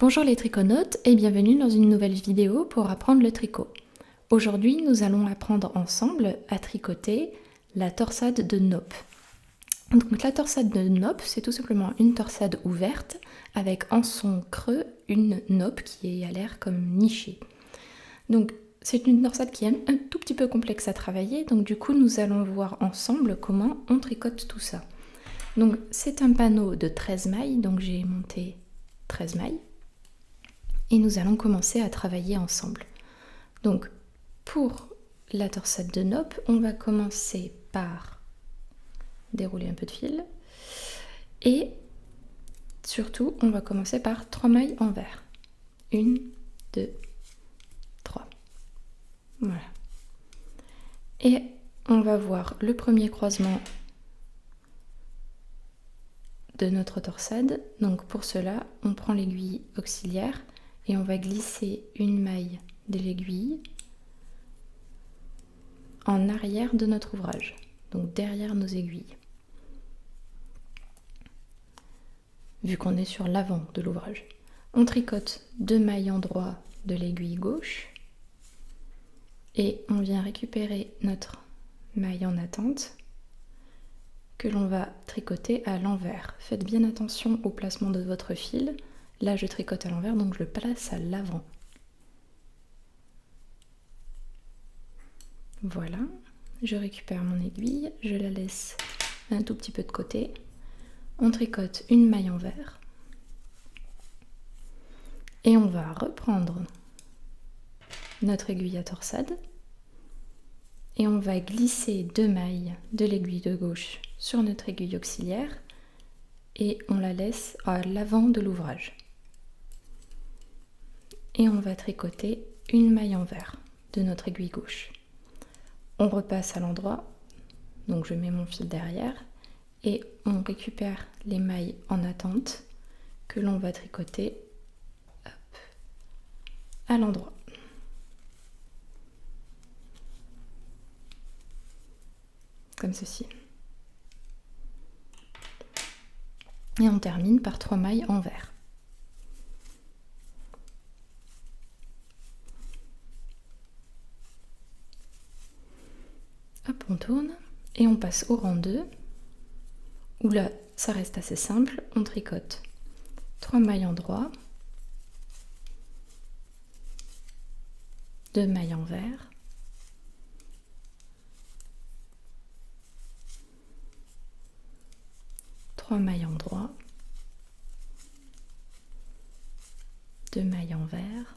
Bonjour les triconautes et bienvenue dans une nouvelle vidéo pour apprendre le tricot. Aujourd'hui, nous allons apprendre ensemble à tricoter la torsade de Nope. Donc la torsade de Nope, c'est tout simplement une torsade ouverte avec en son creux une nope qui a l'air comme nichée. Donc c'est une torsade qui est un tout petit peu complexe à travailler, donc du coup nous allons voir ensemble comment on tricote tout ça. Donc c'est un panneau de 13 mailles, donc j'ai monté 13 mailles. Et nous allons commencer à travailler ensemble. Donc pour la torsade de Nope, on va commencer par dérouler un peu de fil et surtout on va commencer par 3 mailles envers. 1, 2, 3. Voilà. Et on va voir le premier croisement de notre torsade. Donc pour cela, on prend l'aiguille auxiliaire et on va glisser une maille de l'aiguille en arrière de notre ouvrage, donc derrière nos aiguilles, vu qu'on est sur l'avant de l'ouvrage. On tricote 2 mailles en droit de l'aiguille gauche et on vient récupérer notre maille en attente que l'on va tricoter à l'envers. Faites bien attention au placement de votre fil. Là, je tricote à l'envers, donc je le place à l'avant. Voilà, je récupère mon aiguille, je la laisse un tout petit peu de côté. On tricote une maille envers. Et on va reprendre notre aiguille à torsade. Et on va glisser 2 mailles de l'aiguille de gauche sur notre aiguille auxiliaire. Et on la laisse à l'avant de l'ouvrage. Et on va tricoter une maille envers de notre aiguille gauche. On repasse à l'endroit, donc je mets mon fil derrière et on récupère les mailles en attente que l'on va tricoter à l'endroit. Comme ceci. Et on termine par 3 mailles envers. Hop, on tourne et on passe au rang 2 où là ça reste assez simple, on tricote 3 mailles en droit, 2 mailles envers, trois mailles en droit, 2 mailles envers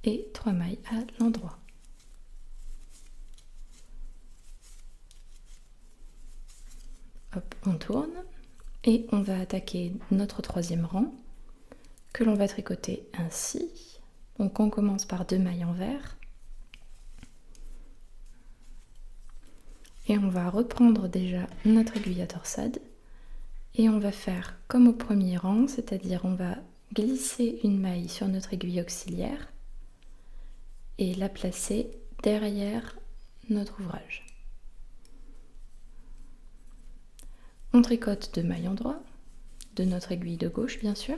et 3 mailles à l'endroit. Hop, on tourne et on va attaquer notre 3e rang que l'on va tricoter ainsi. Donc on commence par 2 mailles envers et on va reprendre déjà notre aiguille à torsade et on va faire comme au premier rang, c'est-à-dire on va glisser une maille sur notre aiguille auxiliaire et la placer derrière notre ouvrage. On tricote 2 mailles en droit, de notre aiguille de gauche bien sûr,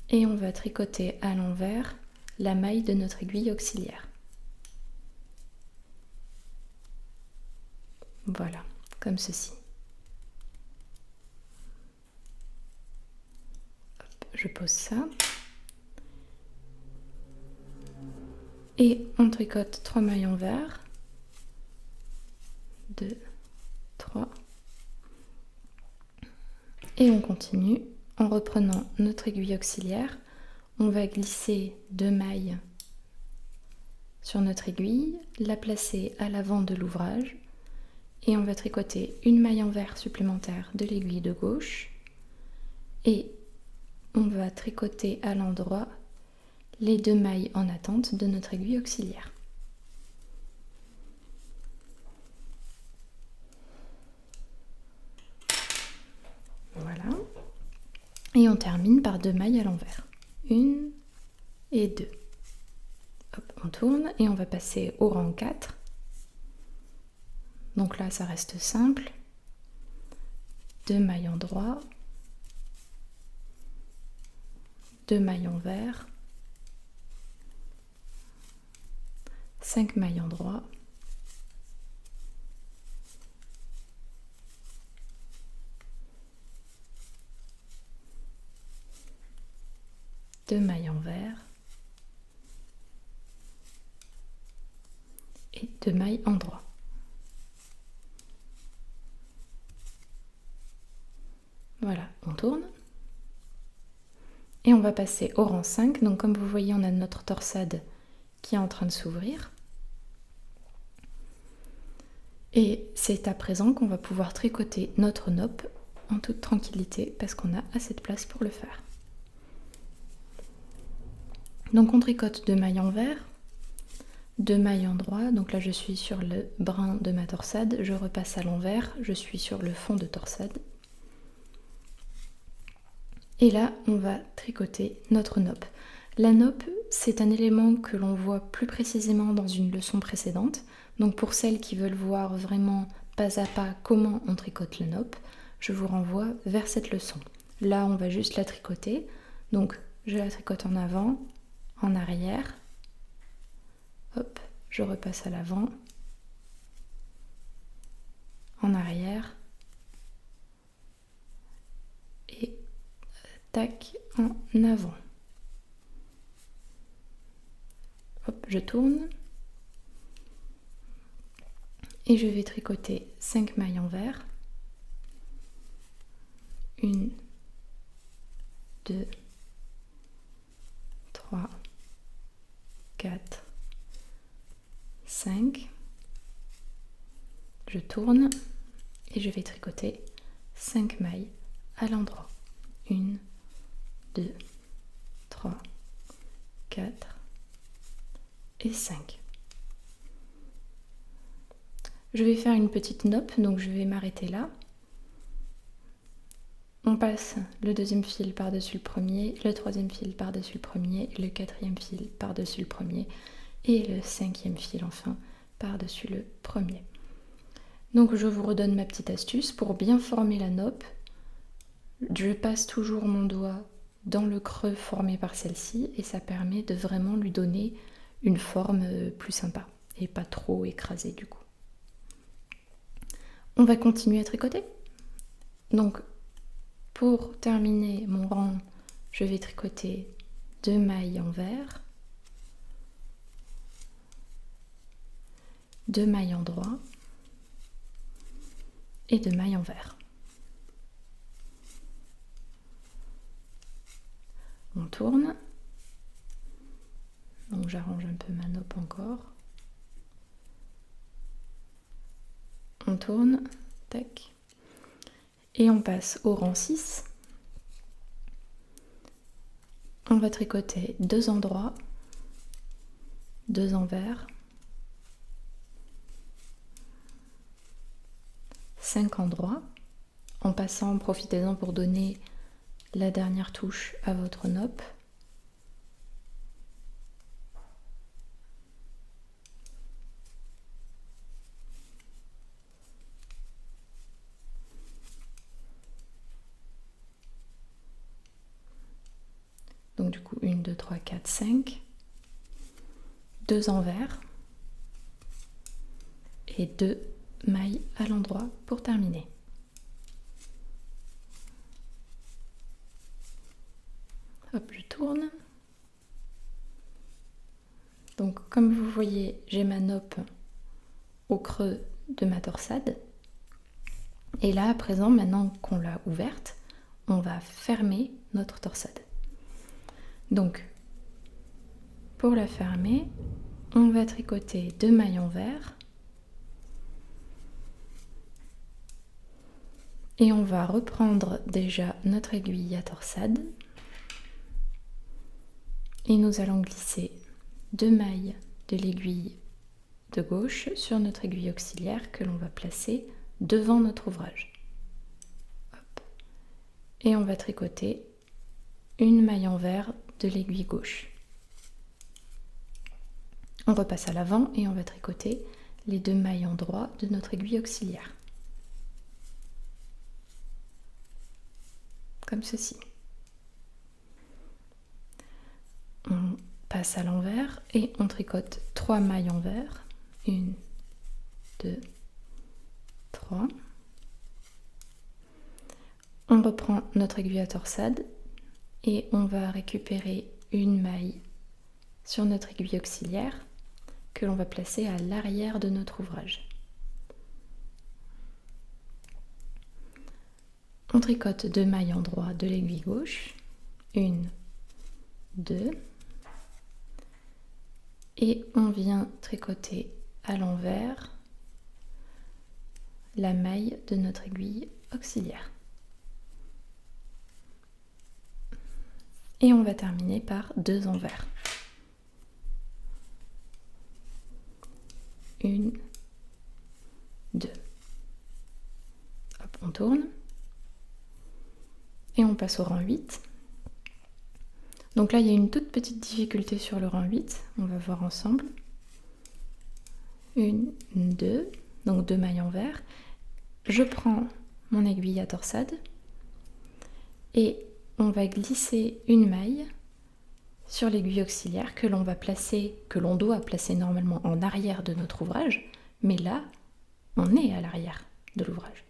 et on va tricoter à l'envers la maille de notre aiguille auxiliaire. Voilà, comme ceci. Hop, je pose ça. Et on tricote 3 mailles envers, 2, 3, et on continue en reprenant notre aiguille auxiliaire. On va glisser 2 mailles sur notre aiguille, la placer à l'avant de l'ouvrage et on va tricoter une maille envers supplémentaire de l'aiguille de gauche et on va tricoter à l'endroit les 2 mailles en attente de notre aiguille auxiliaire. Voilà. Et on termine par 2 mailles à l'envers. 1 et 2. Hop, on tourne et on va passer au rang 4. Donc là, ça reste simple. 2 mailles en droit, 2 mailles envers, 5 mailles endroit, 2 mailles envers et 2 mailles endroit. Voilà, on tourne. Et on va passer au rang 5. Donc comme vous voyez, on a notre torsade qui est en train de s'ouvrir. Et c'est à présent qu'on va pouvoir tricoter notre nopp en toute tranquillité parce qu'on a assez de place pour le faire. Donc on tricote 2 mailles envers, 2 mailles endroit. Donc là je suis sur le brin de ma torsade, je repasse à l'envers, je suis sur le fond de torsade. Et là on va tricoter notre nopp. La nopp, c'est un élément que l'on voit plus précisément dans une leçon précédente. Donc pour celles qui veulent voir vraiment pas à pas comment on tricote la nopp, je vous renvoie vers cette leçon. Là on va juste la tricoter. Donc je la tricote en avant, en arrière, hop, je repasse à l'avant, en arrière, et tac, en avant. Hop, je tourne, et je vais tricoter 5 mailles envers, 1, 2, 3, 4, 5, je tourne et je vais tricoter 5 mailles à l'endroit. 1, 2, 3, 4 et 5. Je vais faire une petite nopp, donc je vais m'arrêter là. On passe le deuxième fil par-dessus le premier, le troisième fil par-dessus le premier, le quatrième fil par-dessus le premier et le cinquième fil enfin par-dessus le premier. Donc je vous redonne ma petite astuce pour bien former la nopp. Je passe toujours mon doigt dans le creux formé par celle-ci et ça permet de vraiment lui donner une forme plus sympa et pas trop écrasée du coup. On va continuer à tricoter. Donc pour terminer mon rang, je vais tricoter 2 mailles envers, 2 mailles endroit et 2 mailles envers. On tourne, donc j'arrange un peu ma nopp encore. On tourne, tac. Et on passe au rang 6. On va tricoter 2 endroits, 2 envers, 5 endroits, en passant, profitez-en pour donner la dernière touche à votre nopp. Donc du coup 1, 2, 3, 4, 5, 2 envers et 2 mailles à l'endroit pour terminer. Hop, je tourne. Donc comme vous voyez, j'ai ma nopp au creux de ma torsade. Et là, à présent, maintenant qu'on l'a ouverte, on va fermer notre torsade. Donc, pour la fermer, on va tricoter 2 mailles envers et on va reprendre déjà notre aiguille à torsade et nous allons glisser 2 mailles de l'aiguille de gauche sur notre aiguille auxiliaire que l'on va placer devant notre ouvrage. Hop. Et on va tricoter une maille envers de l'aiguille gauche. On repasse à l'avant et on va tricoter les 2 mailles endroits de notre aiguille auxiliaire. Comme ceci. passe à l'envers et on tricote 3 mailles envers. 1, 2, 3. On reprend notre aiguille à torsade et on va récupérer une maille sur notre aiguille auxiliaire que l'on va placer à l'arrière de notre ouvrage. On tricote 2 mailles en droit de l'aiguille gauche, 1, 2, et on vient tricoter à l'envers la maille de notre aiguille auxiliaire. Et on va terminer par 2 envers. 1, 2. Hop, on tourne. Et on passe au rang 8. Donc là, il y a une toute petite difficulté sur le rang 8. On va voir ensemble. 1, 2. Donc 2 mailles envers. Je prends mon aiguille à torsade. Et on va glisser une maille sur l'aiguille auxiliaire que l'on doit placer normalement en arrière de notre ouvrage, mais là, on est à l'arrière de l'ouvrage.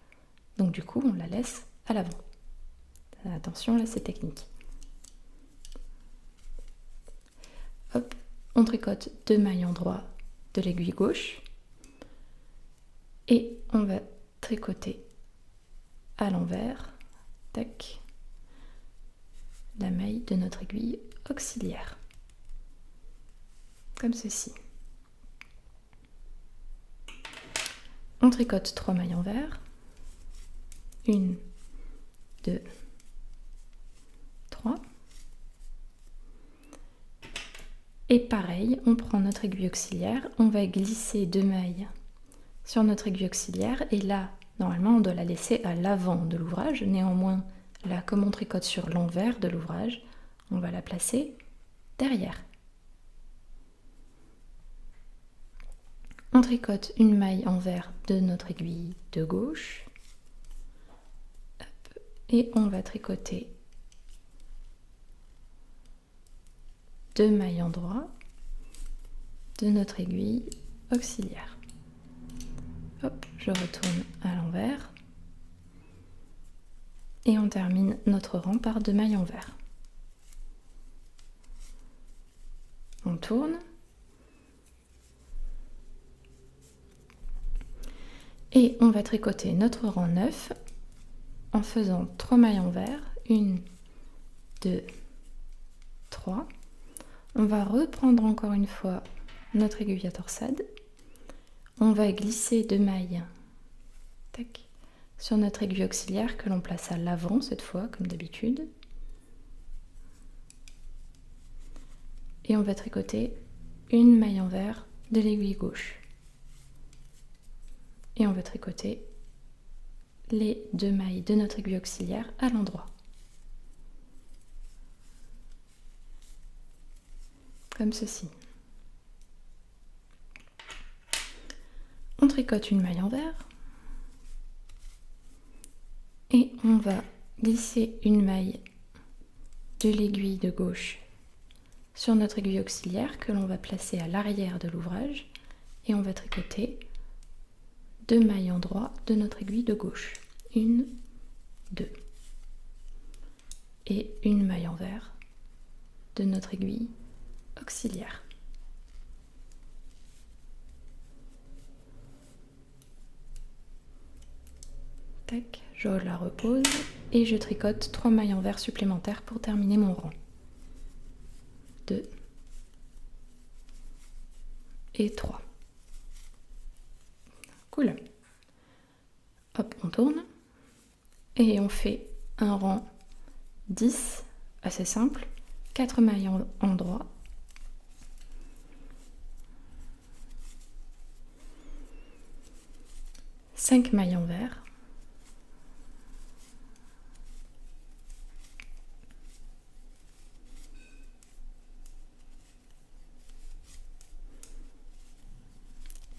Donc du coup, on la laisse à l'avant. Attention, là, c'est technique. Hop, on tricote 2 mailles en droit de l'aiguille gauche et on va tricoter à l'envers, tac, la maille de notre aiguille auxiliaire, comme ceci. On tricote 3 mailles envers, 1, 2, 3, et pareil, on prend notre aiguille auxiliaire, on va glisser 2 mailles sur notre aiguille auxiliaire, et là, normalement, on doit la laisser à l'avant de l'ouvrage, néanmoins, là, comme on tricote sur l'envers de l'ouvrage, on va la placer derrière. On tricote une maille envers de notre aiguille de gauche. Hop, et on va tricoter 2 mailles en droit de notre aiguille auxiliaire. Hop, je retourne à l'envers. Et on termine notre rang par 2 mailles envers. On tourne. Et on va tricoter notre rang 9 en faisant 3 mailles envers. 1, 2, 3. On va reprendre encore une fois notre aiguille à torsade. On va glisser 2 mailles, tac, sur notre aiguille auxiliaire que l'on place à l'avant cette fois, comme d'habitude. Et on va tricoter une maille envers de l'aiguille gauche. Et on va tricoter les 2 mailles de notre aiguille auxiliaire à l'endroit. Comme ceci. On tricote une maille envers. Et on va glisser une maille de l'aiguille de gauche sur notre aiguille auxiliaire que l'on va placer à l'arrière de l'ouvrage et on va tricoter 2 mailles en droit de notre aiguille de gauche. 1, 2 et une maille envers de notre aiguille auxiliaire. Tac, je la repose et je tricote 3 mailles envers supplémentaires pour terminer mon rang. 2 et 3. Cool. Hop, on tourne et on fait un rang 10, assez simple, 4 mailles en droit, 5 mailles envers,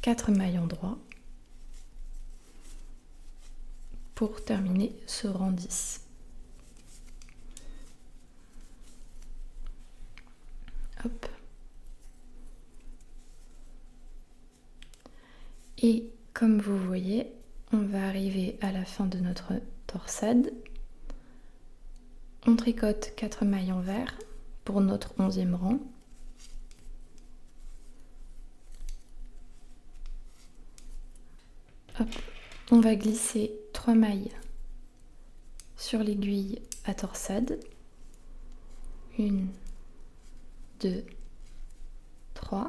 quatre mailles en droit pour terminer ce rang 10. Hop, Et comme vous voyez, on va arriver à la fin de notre torsade. On tricote 4 mailles envers pour notre 11e rang. Hop, on va glisser 3 mailles sur l'aiguille à torsade. 1, 2, 3.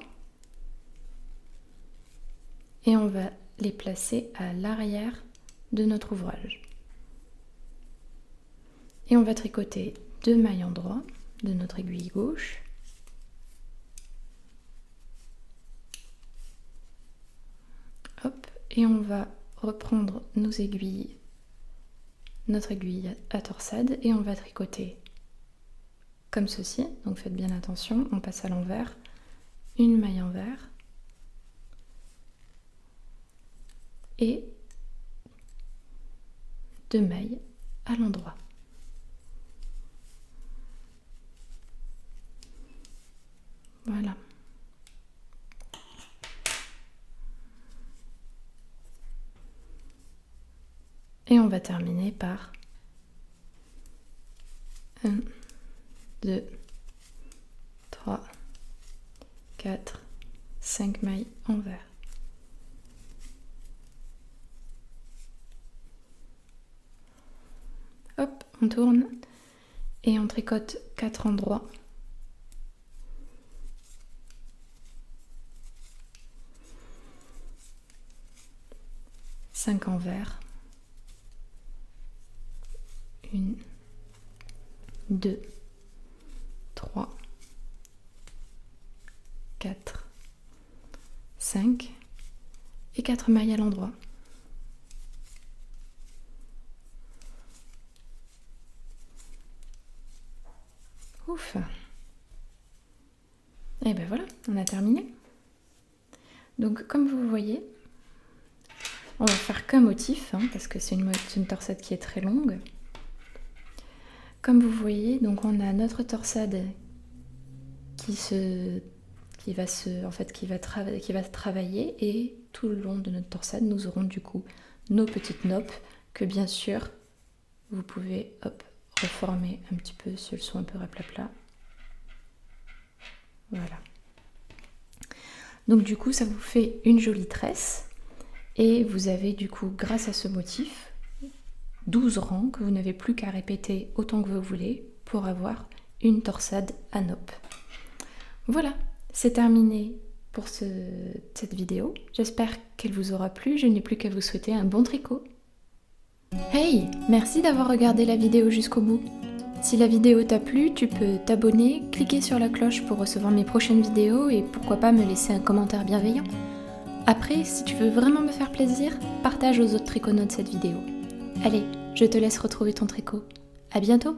Et on va les placer à l'arrière de notre ouvrage. Et on va tricoter 2 mailles en droit de notre aiguille gauche. Hop, et on va reprendre nos aiguilles, notre aiguille à torsade, et on va tricoter comme ceci. Donc faites bien attention, on passe à l'envers, une maille envers et 2 mailles à l'endroit. Voilà. Et on va terminer par 1, 2, 3, 4, 5 mailles envers. Hop, on tourne et on tricote 4 endroits. Cinq envers. 1, 2, 3, 4, 5 et 4 mailles à l'endroit. Ouf! Et ben voilà, on a terminé. Donc comme vous voyez, on va faire qu'un motif, hein, parce que c'est une torsade qui est très longue. Comme vous voyez, donc on a notre torsade qui va travailler, et tout le long de notre torsade, nous aurons du coup nos petites noppes que bien sûr vous pouvez reformer un petit peu si elles sont un peu raplapla. Voilà. Donc du coup, ça vous fait une jolie tresse. Et vous avez du coup, grâce à ce motif, 12 rangs que vous n'avez plus qu'à répéter autant que vous voulez pour avoir une torsade à nopp. Voilà, c'est terminé pour cette vidéo. J'espère qu'elle vous aura plu. Je n'ai plus qu'à vous souhaiter un bon tricot. Hey, merci d'avoir regardé la vidéo jusqu'au bout. Si la vidéo t'a plu, tu peux t'abonner, cliquer sur la cloche pour recevoir mes prochaines vidéos et pourquoi pas me laisser un commentaire bienveillant. Après, si tu veux vraiment me faire plaisir, partage aux autres triconautes cette vidéo. Allez, je te laisse retrouver ton tricot. À bientôt!